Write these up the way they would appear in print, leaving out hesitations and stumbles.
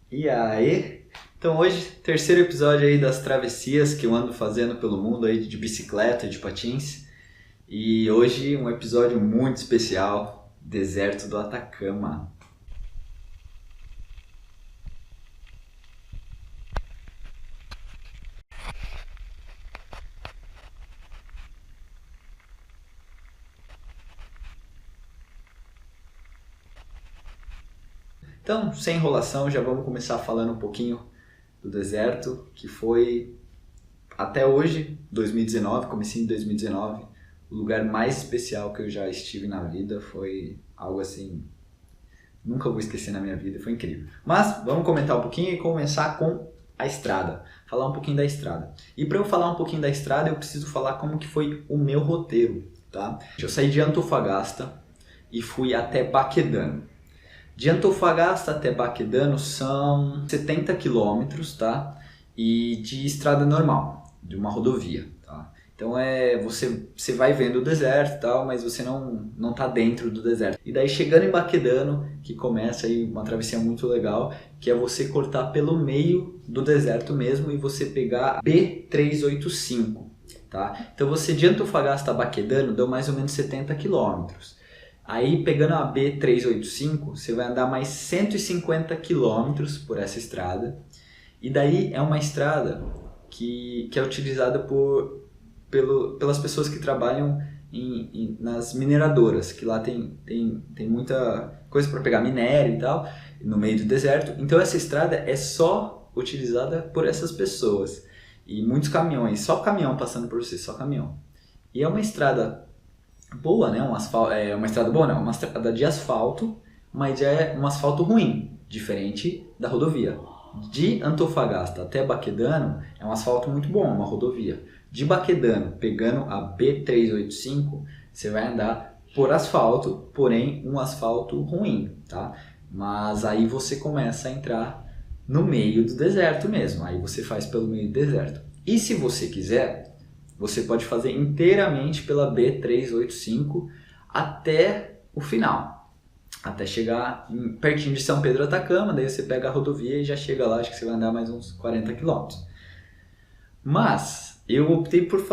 E aí? Então hoje, terceiro episódio aí das travessias que eu ando fazendo pelo mundo aí de bicicleta, de patins. E hoje um episódio muito especial, deserto do Atacama. Então, sem enrolação, já vamos começar falando um pouquinho do deserto, que foi até hoje, 2019, comecinho de 2019, o lugar mais especial que eu já estive na vida. Foi algo assim, nunca vou esquecer na minha vida, foi incrível. Mas vamos comentar um pouquinho e começar com a estrada. Falar um pouquinho da estrada. E para eu falar um pouquinho da estrada, eu preciso falar como que foi o meu roteiro, tá? Eu saí de Antofagasta e fui até Baquedano. De Antofagasta até Baquedano são 70 quilômetros, tá? E de estrada normal, de uma rodovia, tá? Então você vai vendo o deserto e tal, mas você não tá dentro do deserto. E daí chegando em Baquedano, que começa aí uma travessia muito legal, que é você cortar pelo meio do deserto mesmo e você pegar a B385, tá? Então você de Antofagasta a Baquedano deu mais ou menos 70 quilômetros. Aí, pegando a B385, você vai andar mais 150 quilômetros por essa estrada. E daí é uma estrada que é utilizada pelas pessoas que trabalham nas mineradoras, que lá tem muita coisa para pegar minério e tal, no meio do deserto. Então essa estrada é só utilizada por essas pessoas. E muitos caminhões, só caminhão passando por você, só caminhão. E é uma estrada boa, né? É uma estrada boa, não, uma estrada de asfalto, mas é um asfalto ruim, diferente da rodovia. De Antofagasta até Baquedano é um asfalto muito bom, uma rodovia. De Baquedano, pegando a B385, você vai andar por asfalto, porém um asfalto ruim, tá? Mas aí você começa a entrar no meio do deserto mesmo, aí você faz pelo meio do deserto. E se você quiser, você pode fazer inteiramente pela B385 até o final, até chegar pertinho de São Pedro Atacama. Daí você pega a rodovia e já chega lá, acho que você vai andar mais uns 40 quilômetros. Mas eu optei por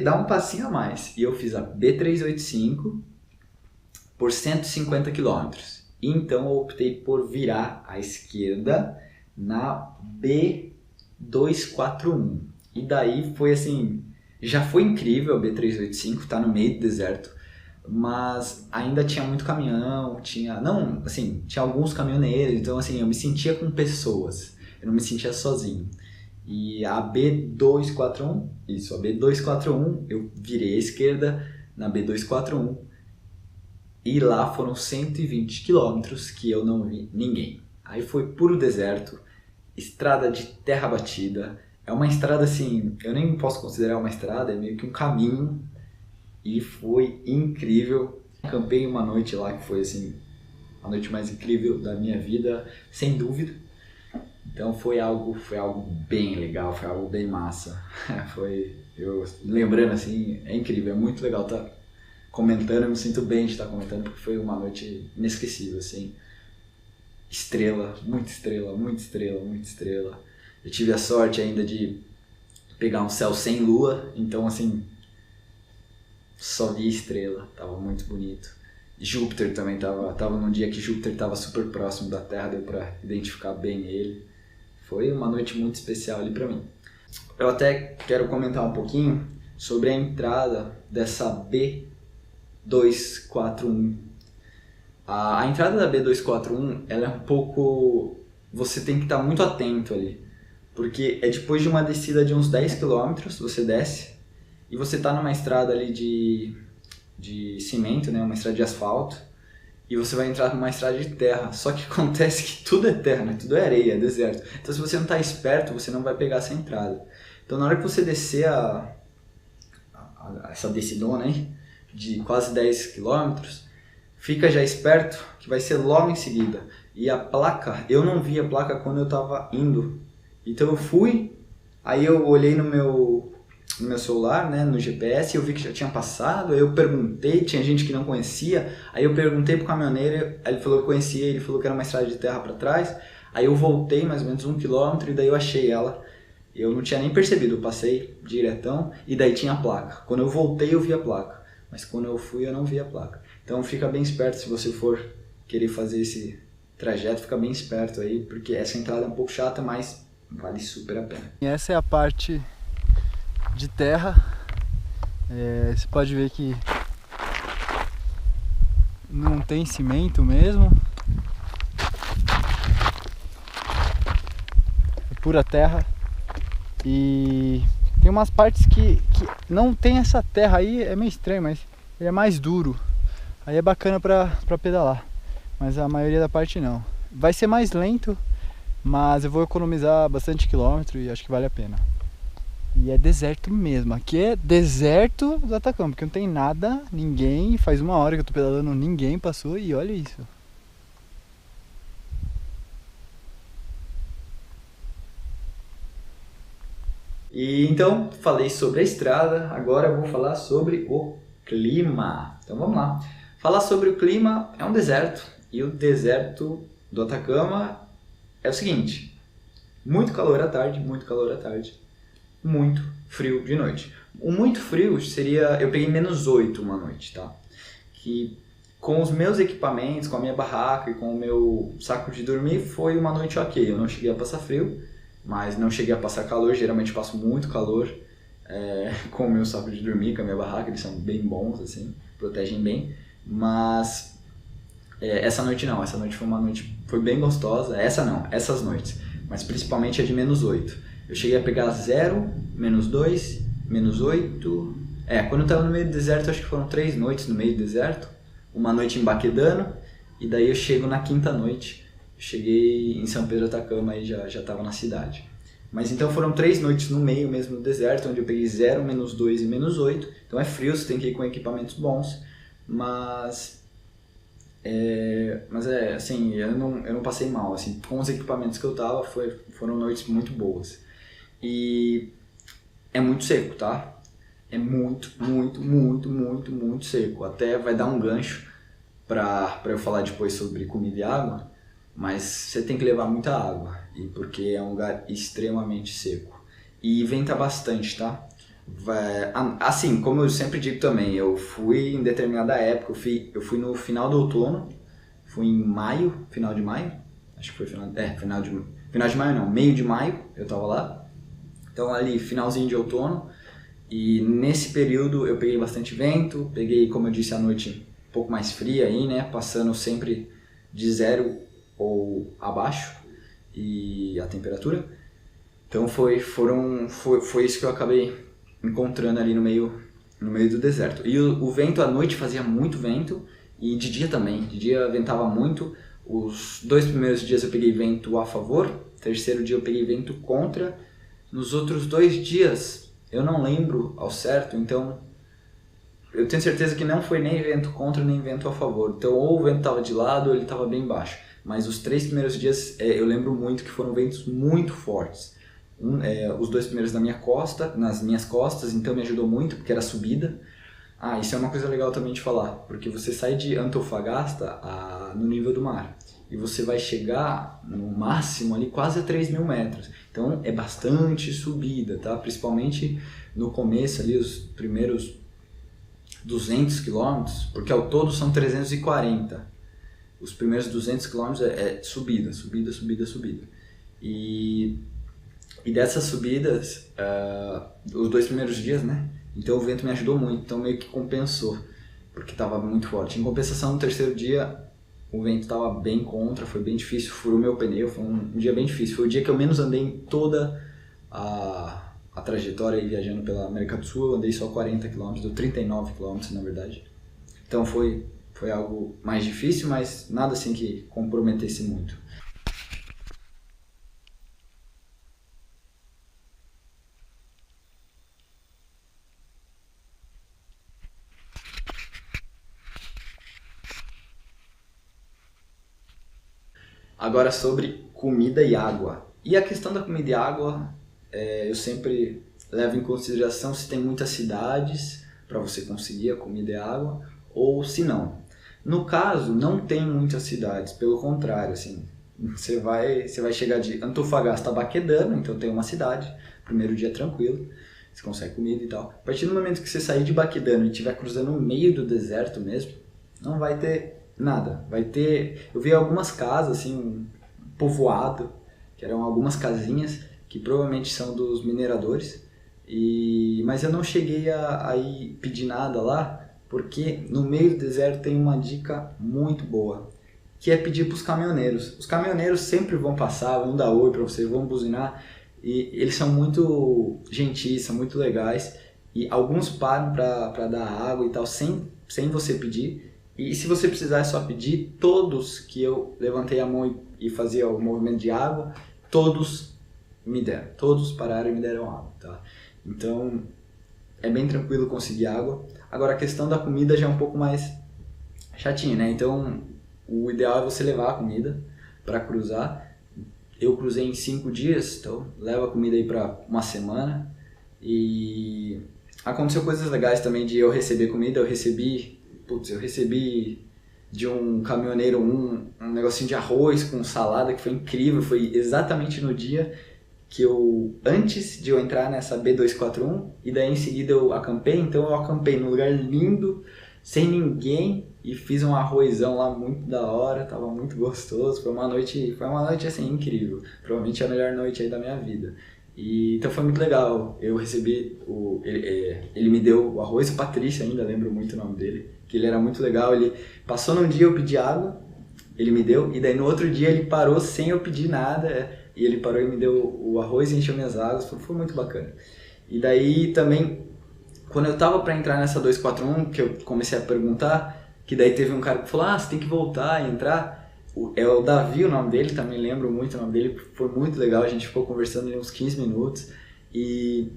dar um passinho a mais, e eu fiz a B385 por 150 quilômetros. Então eu optei por virar à esquerda na B241. E daí foi assim, já foi incrível. A B385, tá no meio do deserto, mas ainda tinha muito caminhão, tinha alguns caminhoneiros, então assim, eu me sentia com pessoas, eu não me sentia sozinho. E a B241, a B241, eu virei à esquerda na B241 e lá foram 120 quilômetros que eu não vi ninguém. Aí foi puro deserto, estrada de terra batida. É uma estrada assim, eu nem posso considerar uma estrada, é meio que um caminho, e foi incrível. Acampei uma noite lá que foi assim, a noite mais incrível da minha vida, sem dúvida. Então foi algo bem legal, foi algo bem massa. Eu lembrando assim, é incrível, é muito legal estar comentando, eu me sinto bem de estar comentando, porque foi uma noite inesquecível, assim. Estrela, muita estrela, muita estrela, muita estrela. Eu tive a sorte ainda de pegar um céu sem lua, então assim, só vi estrela, tava muito bonito. Júpiter também tava num dia que Júpiter tava super próximo da Terra, deu pra identificar bem ele. Foi uma noite muito especial ali pra mim. Eu até quero comentar um pouquinho sobre a entrada dessa B241. A entrada da B241, ela é um pouco... Você tem que estar muito atento ali, porque é depois de uma descida de uns 10 quilômetros, você desce, e você está numa estrada ali de cimento, né? Uma estrada de asfalto, e você vai entrar numa estrada de terra. Só que acontece que tudo é terra, né? Tudo é areia, é deserto. Então se você não está esperto, você não vai pegar essa entrada. Então na hora que você descer essa descidona aí, de quase 10 quilômetros, fica já esperto que vai ser logo em seguida. E a placa, eu não vi a placa quando eu estava indo. Então eu fui, aí eu olhei no meu celular, né, no GPS, eu vi que já tinha passado, aí eu perguntei, tinha gente que não conhecia, aí eu perguntei pro caminhoneiro, aí ele falou que conhecia, ele falou que era uma estrada de terra para trás, Aí eu voltei mais ou menos 1 km e daí eu achei ela. Eu não tinha nem percebido, eu passei diretão e daí tinha a placa. Quando eu voltei eu vi a placa, mas quando eu fui eu não vi a placa. Então fica bem esperto se você for querer fazer esse trajeto, fica bem esperto aí, porque essa entrada é um pouco chata, mas vale super a pena. E essa é a parte de terra. Você pode ver que não tem cimento mesmo. É pura terra. E tem umas partes que não tem essa terra aí, é meio estranho, mas ele é mais duro. Aí é bacana pra pedalar. Mas a maioria da parte não. Vai ser mais lento, mas eu vou economizar bastante quilômetro e acho que vale a pena. E é deserto mesmo. Aqui é deserto do Atacama, porque não tem nada, ninguém. Faz 1 hora que eu tô pedalando, ninguém passou e olha isso. E então, falei sobre a estrada, agora eu vou falar sobre o clima. Então vamos lá. Falar sobre o clima é um deserto, e o deserto do Atacama é o seguinte: muito calor à tarde, muito calor à tarde, muito frio de noite. O muito frio seria, eu peguei -8 uma noite, tá? Que com os meus equipamentos, com a minha barraca e com o meu saco de dormir, foi uma noite ok. Eu não cheguei a passar frio, mas não cheguei a passar calor. Geralmente passo muito calor com o meu saco de dormir, com a minha barraca, eles são bem bons, assim, protegem bem. Mas essa noite não, essa noite foi uma noite, foi bem gostosa. Essa não, essas noites, mas principalmente a de -8. Eu cheguei a pegar 0, -2, -8. Quando eu tava no meio do deserto, acho que foram 3 noites no meio do deserto. Uma noite em Baquedano, e daí eu chego na 5ª noite. Cheguei em São Pedro Atacama e já estava na cidade. Mas então foram 3 noites no meio mesmo do deserto, onde eu peguei 0, -2 e -8. Então é frio, você tem que ir com equipamentos bons. Mas assim, eu não passei mal. Assim, com os equipamentos que eu tava, foram noites muito boas. E é muito seco, tá? É muito, muito, muito, muito, muito seco. Até vai dar um gancho para eu falar depois sobre comida e água, mas você tem que levar muita água, e porque é um lugar extremamente seco. E venta bastante, tá? Assim, como eu sempre digo também, eu fui em determinada época, eu fui no final do outono, fui em maio, final de maio, acho que foi final de maio não, meio de maio eu tava lá. Então ali, finalzinho de outono, e nesse período eu peguei bastante vento, peguei, como eu disse, a noite um pouco mais fria aí, né, passando sempre de 0 ou abaixo, e a temperatura. Então foi isso que eu acabei encontrando ali no meio do deserto. E o vento à noite fazia muito vento, e de dia também, de dia ventava muito. Os 2 primeiros dias eu peguei vento a favor, terceiro dia eu peguei vento contra. Nos outros 2 dias eu não lembro ao certo, então eu tenho certeza que não foi nem vento contra nem vento a favor. Então ou o vento estava de lado ou ele estava bem baixo. Mas os 3 primeiros dias eu lembro muito que foram ventos muito fortes. Os 2 primeiros nas minhas costas, então me ajudou muito, porque era subida. Isso é uma coisa legal também de falar, porque você sai de Antofagasta no nível do mar, e você vai chegar no máximo ali quase a 3.000 metros. Então é bastante subida, tá? Principalmente no começo ali, os primeiros 200 quilômetros, porque ao todo são 340. Os primeiros 200 quilômetros é subida, subida, subida, subida. E dessas subidas, os 2 primeiros dias, né? Então o vento me ajudou muito, então meio que compensou, porque estava muito forte. Em compensação, no terceiro dia, o vento estava bem contra, foi bem difícil, furou meu pneu, foi um dia bem difícil. Foi o dia que eu menos andei em toda a trajetória aí, viajando pela América do Sul. Eu andei só 40 km, deu 39 km na verdade. Então foi algo mais difícil, mas nada assim que comprometesse muito. Agora sobre comida e água. E a questão da comida e água, eu sempre levo em consideração se tem muitas cidades para você conseguir a comida e a água, ou se não. No caso, não tem muitas cidades, pelo contrário, assim, Você vai chegar de Antofagasta a Baquedano, então tem uma cidade, primeiro dia é tranquilo, você consegue comida e tal. A partir do momento que você sair de Baquedano e estiver cruzando no meio do deserto mesmo, não vai ter nada. Vai ter... Eu vi algumas casas, assim, um povoado, que eram algumas casinhas, que provavelmente são dos mineradores, mas eu não cheguei a ir pedir nada lá, porque no meio do deserto tem uma dica muito boa, que é pedir para os caminhoneiros. Os caminhoneiros sempre vão passar, vão dar oi para você, vão buzinar, e eles são muito gentis, são muito legais, e alguns param para dar água e tal, sem você pedir. E se você precisar é só pedir. Todos que eu levantei a mão e fazia o movimento de água, todos me deram, todos pararam e me deram água, tá? Então é bem tranquilo conseguir água. Agora a questão da comida já é um pouco mais chatinha, né? Então o ideal é você levar a comida para cruzar. Eu cruzei em 5 dias, então leva a comida aí para uma semana. E aconteceu coisas legais também de eu receber comida. Eu recebi de um caminhoneiro um negocinho de arroz com salada que foi incrível. Foi exatamente no dia que antes de eu entrar nessa B241, e daí em seguida eu acampei. Então eu acampei num lugar lindo, sem ninguém, e fiz um arrozão lá muito da hora, tava muito gostoso. Foi uma noite assim incrível, provavelmente a melhor noite aí da minha vida. Então foi muito legal. Eu recebi ele me deu o arroz, o Patrício ainda, lembro muito o nome dele, que ele era muito legal. Ele passou num dia, eu pedi água, ele me deu, e daí no outro dia ele parou sem eu pedir nada, e ele parou e me deu o arroz e encheu minhas águas. Foi muito bacana. E daí também, quando eu tava para entrar nessa 241, que eu comecei a perguntar, que daí teve um cara que falou, você tem que voltar e entrar. É o Davi o nome dele, também lembro muito o nome dele, foi muito legal, a gente ficou conversando uns 15 minutos, e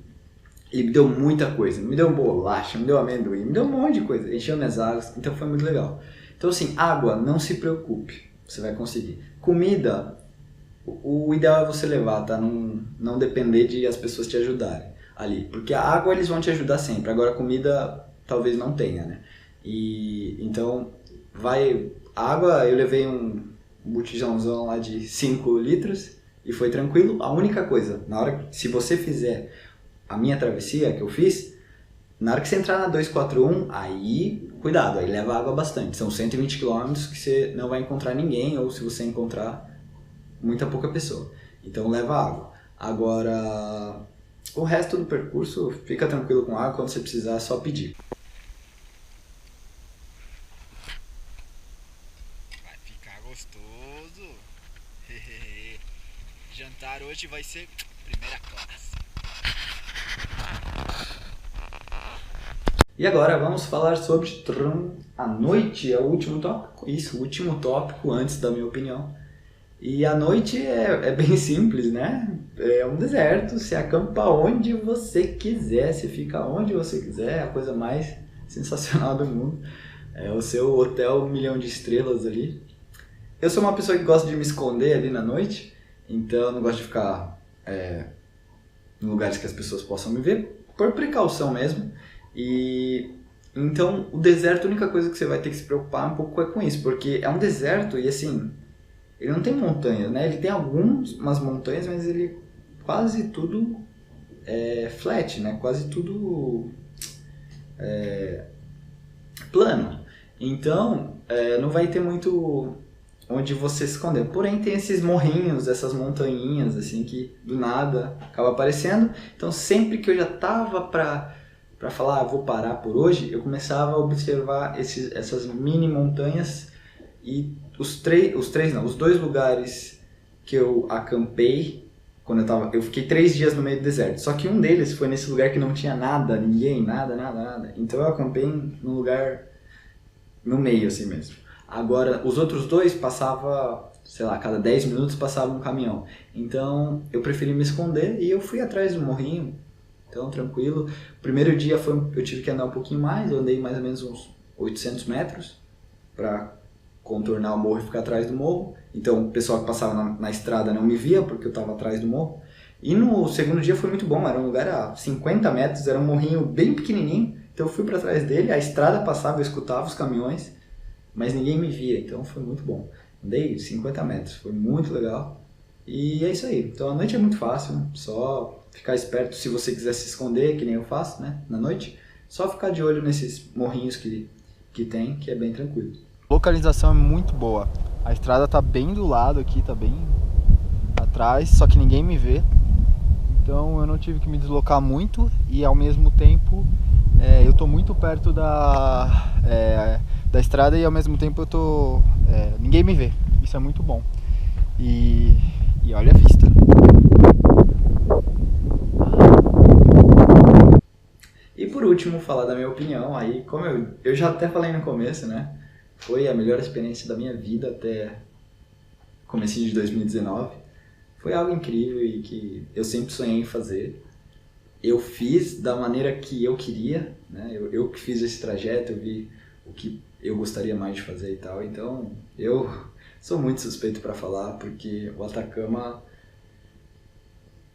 ele me deu muita coisa, me deu bolacha, me deu amendoim, me deu um monte de coisa, encheu minhas águas, então foi muito legal. Então assim, água, não se preocupe, você vai conseguir. Comida, o ideal é você levar, tá? Não depender de as pessoas te ajudarem ali, porque a água eles vão te ajudar sempre, agora a comida talvez não tenha, né? E então a água eu levei um botijãozão lá de 5 litros e foi tranquilo. A única coisa, se você fizer a minha travessia que eu fiz, na hora que você entrar na 241, aí cuidado, aí leva água bastante, são 120 km que você não vai encontrar ninguém, ou se você encontrar, muita pouca pessoa, então leva água. Agora o resto do percurso, fica tranquilo com água, quando você precisar é só pedir. Vai ficar gostoso. Jantar hoje vai ser primeira classe. E agora vamos falar sobre a noite, é o último tópico. Isso, o último tópico antes da minha opinião. E a noite é bem simples, né? É um deserto, você acampa onde você quiser, você fica onde você quiser, é a coisa mais sensacional do mundo. É o seu hotel 1 milhão de estrelas ali. Eu sou uma pessoa que gosta de me esconder ali na noite, então eu não gosto de ficar em lugares que as pessoas possam me ver, por precaução mesmo. E então o deserto, a única coisa que você vai ter que se preocupar um pouco é com isso, porque é um deserto e assim, ele não tem montanhas, né? Ele tem umas montanhas, mas ele quase tudo é flat, né? Quase tudo plano. Então não vai ter muito onde você se esconder. Porém tem esses morrinhos, essas montanhinhas assim que do nada acaba aparecendo. Então sempre que eu já tava para falar, vou parar por hoje, eu começava a observar essas mini montanhas. E os 2 lugares que eu acampei, eu fiquei 3 dias no meio do deserto. Só que um deles foi nesse lugar que não tinha nada, ninguém, nada. Então eu acampei num lugar no meio assim mesmo. Agora, os outros 2 passava, sei lá, cada 10 minutos passava um caminhão. Então eu preferi me esconder e eu fui atrás do morrinho. Então, tranquilo. O primeiro dia eu tive que andar um pouquinho mais, eu andei mais ou menos uns 800 metros para contornar o morro e ficar atrás do morro. Então, o pessoal que passava na estrada não me via, porque eu estava atrás do morro. E no segundo dia foi muito bom, era um lugar a 50 metros, era um morrinho bem pequenininho. Então, eu fui para trás dele, a estrada passava, eu escutava os caminhões, mas ninguém me via, então foi muito bom. Andei 50 metros, foi muito legal. E é isso aí. Então a noite é muito fácil, só ficar esperto se você quiser se esconder, que nem eu faço, né, na noite. Só ficar de olho nesses morrinhos que tem, que é bem tranquilo. A localização é muito boa. A estrada tá bem do lado aqui, tá bem atrás, só que ninguém me vê. Então eu não tive que me deslocar muito e ao mesmo tempo eu tô muito perto da estrada e ao mesmo tempo ninguém me vê. Isso é muito bom. E olha a vista. E por último, falar da minha opinião, aí como eu já até falei no começo, né? Foi a melhor experiência da minha vida até comecinho de 2019. Foi algo incrível e que eu sempre sonhei em fazer. Eu fiz da maneira que eu queria, né? Eu que fiz esse trajeto, eu vi o que eu gostaria mais de fazer e tal. Então, eu sou muito suspeito para falar, porque o Atacama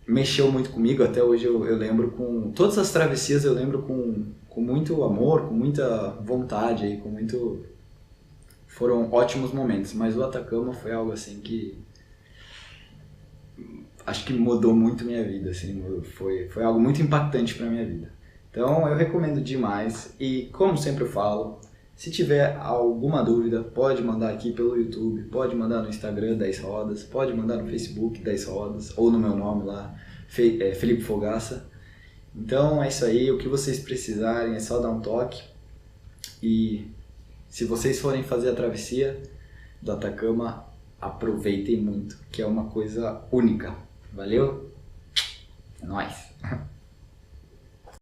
mexeu muito comigo. Até hoje eu lembro com... Todas as travessias eu lembro com muito amor, com muita vontade, aí, com muito... Foram ótimos momentos, mas o Atacama foi algo assim que... Acho que mudou muito minha vida, assim, foi algo muito impactante para minha vida. Então eu recomendo demais e, como sempre eu falo, se tiver alguma dúvida, pode mandar aqui pelo YouTube, pode mandar no Instagram 10 Rodas, pode mandar no Facebook 10 Rodas, ou no meu nome lá, Felipe Fogaça. Então é isso aí, o que vocês precisarem é só dar um toque. E se vocês forem fazer a travessia do Atacama, aproveitem muito, que é uma coisa única. Valeu? É nóis!